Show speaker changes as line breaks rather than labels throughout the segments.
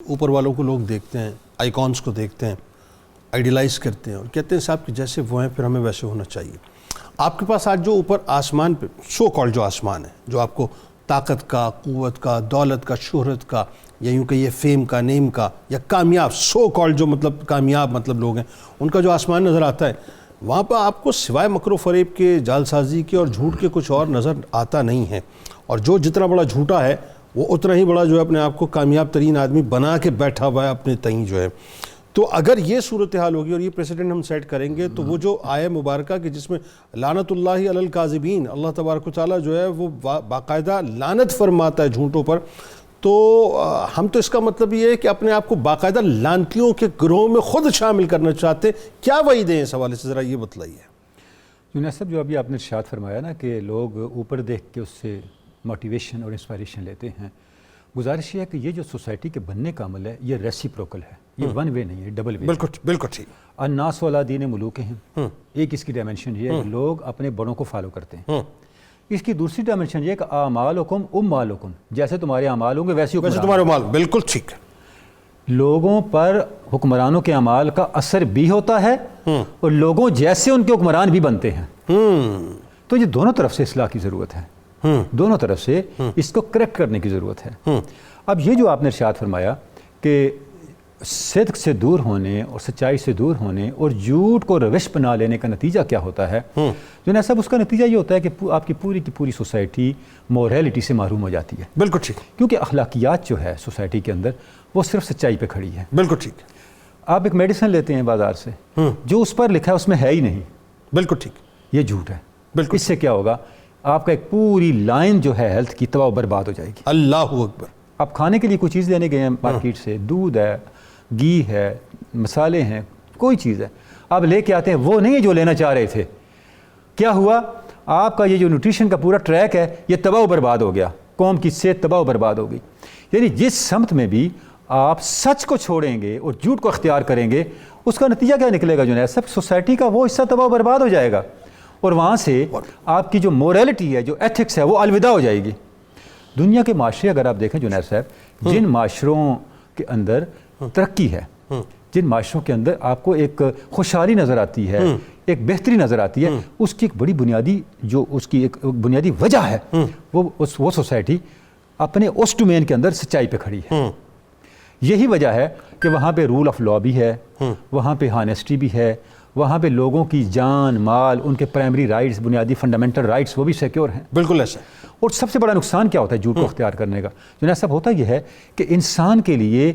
اوپر والوں کو لوگ دیکھتے ہیں، آئیکونس کو دیکھتے ہیں، آئیڈیلائز کرتے ہیں اور کہتے ہیں صاحب کہ جیسے وہ ہیں پھر ہمیں ویسے ہونا چاہیے۔ آپ کے پاس آج جو اوپر آسمان پہ سو کال جو آسمان ہے، جو آپ کو طاقت کا، قوت کا، دولت کا، شہرت کا، یا یوں کہیے فیم کا، نیم کا، یا کامیاب سو کال جو مطلب کامیاب مطلب لوگ ہیں، ان کا جو آسمان نظر آتا ہے، وہاں پہ آپ کو سوائے مکر و فریب کے، جعل سازی کے اور جھوٹ کے کچھ اور نظر آتا نہیں ہے۔ اور جو جتنا بڑا جھوٹا ہے وہ اتنا ہی بڑا جو ہے اپنے آپ کو کامیاب ترین آدمی بنا کے بیٹھا ہوا ہے اپنے تئیں جو ہے۔ تو اگر یہ صورتحال ہوگی اور یہ پریسیڈنٹ ہم سیٹ کریں گے تو وہ جو آیہ مبارکہ کہ جس میں لعنت اللہ علی الکاذبین، اللہ تبارک و تعالیٰ جو ہے وہ باقاعدہ لعنت فرماتا ہے جھوٹوں پر، تو ہم تو اس کا مطلب یہ ہے کہ اپنے آپ کو باقاعدہ لعنتیوں کے گروہ میں خود شامل کرنا چاہتے ہیں۔ کیا وعید ہے اس حوالے سے ذرا یہ بتلائیے۔
یونس صاحب، جو ابھی آپ نے ارشاد فرمایا نا کہ لوگ اوپر دیکھ کے اس سے موٹیویشن اور انسپائریشن لیتے ہیں، گزارش یہ ہے کہ یہ جو سوسائٹی کے بننے کا عمل ہے یہ ریسیپروکل ہے، یہ ون وے نہیں ہے، ڈبل وے۔
بالکل ٹھیک۔
الناس علی دین ملوکہم، ایک اس کی ڈائمنشن یہ ہے کہ لوگ اپنے بڑوں کو فالو کرتے ہیں۔ اس کی دوسری ڈائمنشن یہ ہے کہ اعمالکم اموالکم، جیسے تمہارے اعمال ہوں گے ویسے
تمہارے اعمال، بالکل ٹھیک ہے۔
لوگوں پر حکمرانوں کے اعمال کا اثر بھی ہوتا ہے اور لوگوں جیسے ان کے حکمران بھی بنتے ہیں۔ تو یہ دونوں طرف سے اصلاح کی ضرورت ہے، دونوں طرف سے اس کو کریکٹ کرنے کی ضرورت ہے۔ اب یہ جو آپ نے ارشاد فرمایا کہ صدق سے دور ہونے اور سچائی سے دور ہونے اور جھوٹ کو روش بنا لینے کا نتیجہ کیا ہوتا ہے، جنید صاحب اس کا نتیجہ یہ ہوتا ہے کہ آپ کی پوری کی پوری سوسائٹی موریلٹی سے محروم ہو جاتی ہے۔
بالکل ٹھیک،
کیونکہ اخلاقیات جو ہے سوسائٹی کے اندر وہ صرف سچائی پہ کھڑی ہے۔
بالکل ٹھیک۔
آپ ایک میڈیسن لیتے ہیں بازار سے، جو اس پر لکھا ہے اس میں ہے ہی نہیں،
بالکل ٹھیک،
یہ جھوٹ ہے۔
بالکل۔
اس سے کیا ہوگا؟ آپ کا ایک پوری لائن جو ہے ہیلتھ کی تباہ و برباد ہو جائے گی۔
اللہ اکبر۔
آپ کھانے کے لیے کوئی چیز لینے گئے ہیں مارکیٹ سے، دودھ ہے، گھی ہے، مسالے ہیں، کوئی چیز ہے، آپ لے کے آتے ہیں، وہ نہیں ہے جو لینا چاہ رہے تھے۔ کیا ہوا؟ آپ کا یہ جو نیوٹریشن کا پورا ٹریک ہے یہ تباہ و برباد ہو گیا، قوم کی صحت تباہ و برباد ہو گئی۔ یعنی جس سمت میں بھی آپ سچ کو چھوڑیں گے اور جھوٹ کو اختیار کریں گے، اس کا نتیجہ کیا نکلے گا جنید صاحب؟ سوسائٹی کا وہ حصہ تباہ و برباد ہو جائے گا اور وہاں سے آپ کی جو موریلٹی ہے، جو ایتھکس ہے، وہ الوداع ہو جائے گی۔ دنیا کے معاشرے اگر آپ دیکھیں جنید صاحب، جن معاشروں کے اندر ترقی ہے، جن معاشروں کے اندر آپ کو ایک خوشحالی نظر آتی ہے، ایک بہتری نظر آتی ہے، اس کی ایک بڑی بنیادی جو اس کی ایک بنیادی وجہ ہے، وہ سوسائٹی اپنے اس ڈومین کے اندر سچائی پہ کھڑی ہے۔ یہی وجہ ہے کہ وہاں پہ رول آف لا بھی ہے، وہاں پہ ہانیسٹی بھی ہے، وہاں پہ لوگوں کی جان مال، ان کے پرائمری رائٹس، بنیادی فنڈامنٹل رائٹس وہ بھی سیکیور ہیں۔
بالکل ایسا۔
اور سب سے بڑا نقصان کیا ہوتا ہے جھوٹ کو اختیار کرنے کا؟ جنید صاحب ہوتا یہ ہے کہ انسان کے لیے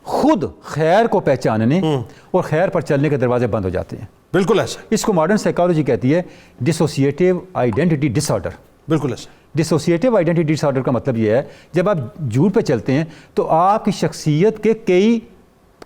خود خیر کو پہچاننے اور خیر پر چلنے کے دروازے بند ہو جاتے ہیں۔
بالکل ایسا۔
اس کو ماڈرن سائیکالوجی کہتی ہے ڈسوسیٹیو آئیڈینٹی ڈس آرڈر۔
بالکل ایسا۔
ڈسوسیٹیو آئیڈینٹی ڈس آرڈر کا مطلب یہ ہے جب آپ جھوٹ پہ چلتے ہیں تو آپ کی شخصیت کے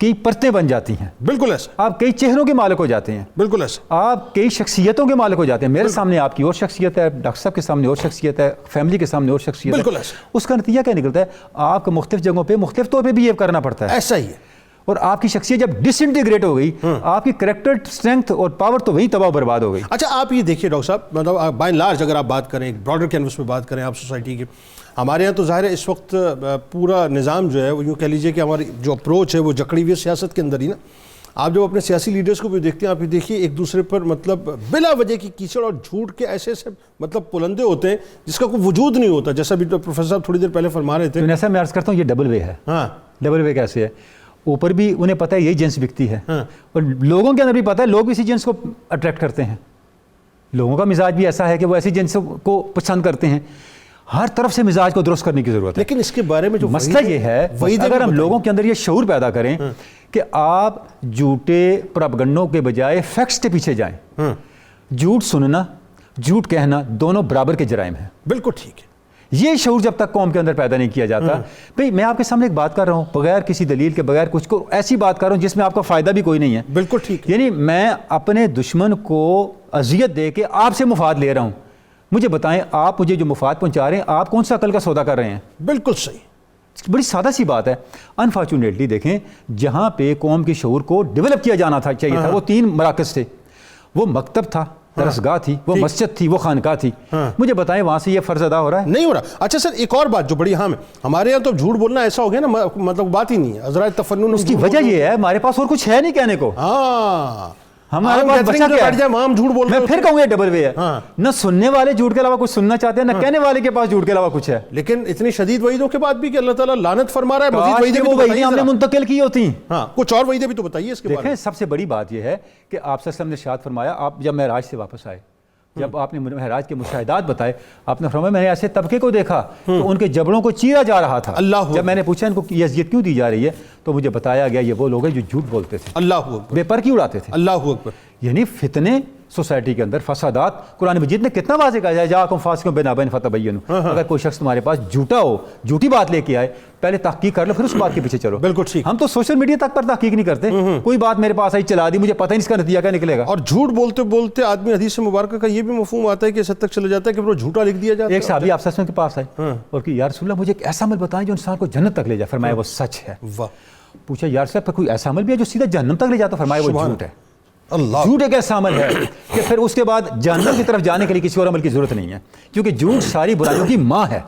کئی پرتیں بن جاتی ہیں۔
بالکل ایسا۔
آپ کئی چہروں کے مالک ہو جاتے ہیں،
بالکل ایسا۔
آپ کئی شخصیتوں کے مالک ہو جاتے ہیں۔ میرے سامنے آپ کی اور شخصیت ہے، ڈاکٹر صاحب کے سامنے اور شخصیت ہے، فیملی کے سامنے اور شخصیت ہے۔
بالکل ایسا۔
اس کا نتیجہ کیا نکلتا ہے؟ آپ کو مختلف جگہوں پہ مختلف طور پہ بہیو کرنا پڑتا ہے۔
ایسا ہی ہے۔
اور آپ کی شخصیت جب ڈس انٹیگریٹ ہو گئی، آپ کی کریکٹر اسٹرینتھ اور پاور تو وہی تباہ و برباد ہو گئی۔
اچھا آپ یہ دیکھیے ڈاکٹر صاحب، مطلب بائی اینڈ لارج اگر آپ بات کریں، ایک براڈر کینوس پہ بات کریں آپ سوسائٹی کی، ہمارے یہاں تو ظاہر ہے اس وقت پورا نظام جو ہے وہ یوں کہہ لیجیے کہ ہماری جو اپروچ ہے وہ جکڑی ہوئی ہے سیاست کے اندر ہی نا۔ آپ جب اپنے سیاسی لیڈرز کو بھی دیکھتے ہیں، آپ یہ دیکھیے ایک دوسرے پر مطلب بلا وجہ کی کیچڑ اور جھوٹ کے ایسے مطلب پلندے ہوتے ہیں جس کا کوئی وجود نہیں ہوتا، جیسا بھی پروفیسر صاحب تھوڑی دیر پہلے فرما رہے تھے۔
تو ایسا میں عرض کرتا ہوں یہ ڈبل وے ہے۔
ہاں،
ڈبل وے کیسے ہے؟ اوپر بھی انہیں پتہ ہے یہی جنس بکتی ہے، اور لوگوں کے اندر بھی پتہ ہے لوگ اسی جنس کو اٹریکٹ کرتے ہیں۔ لوگوں کا مزاج بھی ایسا ہے کہ وہ ایسی جنس کو پسند کرتے ہیں۔ ہر طرف سے مزاج کو درست کرنے کی ضرورت ہے۔
لیکن اس کے بارے میں جو
مسئلہ یہ ہے، اگر ہم لوگوں کے اندر یہ شعور پیدا کریں کہ آپ جھوٹے پروپیگنڈوں کے بجائے فیکٹس کے پیچھے جائیں۔ جھوٹ سننا، جھوٹ کہنا دونوں برابر کے جرائم ہیں۔
بالکل ٹھیک ہے۔
یہ شعور جب تک قوم کے اندر پیدا نہیں کیا جاتا، بھئی میں آپ کے سامنے ایک بات کر رہا ہوں بغیر کسی دلیل کے، بغیر کچھ کو ایسی بات کر رہا ہوں جس میں آپ کا فائدہ بھی کوئی نہیں ہے۔
بالکل ٹھیک ہے۔
یعنی میں اپنے دشمن کو اذیت دے کے آپ سے مفاد لے رہا ہوں، مجھے بتائیں آپ مجھے جو مفاد پہنچا رہے ہیں آپ کون سا عقل کا سودا کر رہے ہیں؟
بالکل صحیح۔
بڑی سادہ سی بات ہے۔ انفارچونیٹلی دیکھیں، جہاں پہ قوم کے شعور کو ڈیولپ کیا جانا تھا چاہیے تھا، وہ 3 مراکز تھے۔ وہ مکتب تھا، درسگاہ تھی، وہ مسجد تھی، وہ خانقاہ تھی، مجھے بتائیں وہاں سے یہ فرض ادا ہو رہا ہے؟
نہیں ہو رہا. اچھا سر ایک اور بات جو بڑی اہم ہے، ہمارے یہاں تو جھوٹ بولنا ایسا ہو گیا نا مطلب بات ہی نہیں ہے، حضرات تفنن.
اس کی وجہ یہ ہے ہمارے پاس اور کچھ ہے نہیں کہنے کو.
ہاں
ہمارے پاس بچہ کیا ہے؟
ہم جھوٹ بول
میں
رہے
پھر کہوں گا ڈبل وے ہے.
ہاں.
نہ سننے والے جھوٹ کے علاوہ کچھ سننا چاہتے ہیں، نہ کہنے والے کے پاس جھوٹ کے علاوہ کچھ ہے.
لیکن اتنی شدید وعیدوں کے بعد بھی کہ اللہ تعالیٰ لعنت فرما رہا ہے، مزید
کاش
وعیدیں
کہ
بھی
وہ
تو
وعیدیں
بتائیے
ہم نے
ذرا.
منتقل کی ہوتی.
ہاں کچھ اور وعیدیں بھی تو بتائیے اس کے بارے
دیکھیں
میں.
سب سے بڑی بات یہ ہے کہ آپ صلی اللہ علیہ وسلم نے ارشاد فرمایا، آپ جب معراج سے واپس آئے، جب آپ نے معراج کے مشاہدات بتائے، آپ نے فرمایا میں نے ایسے طبقے کو دیکھا کہ ان کے جبڑوں کو چیرا جا رہا تھا.
اللہ
جب میں نے پوچھا ان کو یہ اذیت کیوں دی جا رہی ہے تو مجھے بتایا گیا یہ وہ لوگ ہیں جو جھوٹ بولتے تھے،
اللہ اکبر،
بے پر کی اڑاتے تھے.
اللہ اکبر.
یعنی فتنے سوسائٹی کے اندر، فسادات. قرآن مجید نے کتنا واضح کہا ہے جاءکم فاسق بنبأ فتبینوا. اگر کوئی شخص تمہارے پاس جھوٹا ہو، جھوٹی بات لے کے آئے، پہلے تحقیق کر لو پھر اس بات کے پیچھے چلو.
بالکل ٹھیک.
ہم تو سوشل میڈیا تک پر تحقیق نہیں کرتے. کوئی بات میرے پاس آئی چلا دی، مجھے پتہ نہیں اس کا نتیجہ کیا نکلے گا.
اور جھوٹ بولتے بولتے آدمی حدیث مبارکہ کا یہ بھی مفہوم آتا ہے کہ اس حد تک چلا جاتا ہے کہ وہ جھوٹا لکھ دیا جاتا ہے.
ایک صحابی آپ صلی اللہ علیہ وسلم کے پاس آئے اور کہ یا رسول اللہ مجھے ایک ایسا عمل بتائیں جو انسان کو جنت تک لے جائے. فرمایا وہ سچ ہے.
واہ.
پوچھا یا رسول اللہ کوئی ایسا عمل بھی ہے جو سیدھا جہنم تک لے جاتا؟ فرمایا وہ جھوٹ ہے.
اللہ.
جھوٹ ایک ایسا عمل ہے کہ پھر اس کے بعد جہنم کی طرف جانے کے لیے کسی اور عمل کی ضرورت نہیں ہے، کیونکہ جھوٹ ساری برائیوں کی ماں ہے.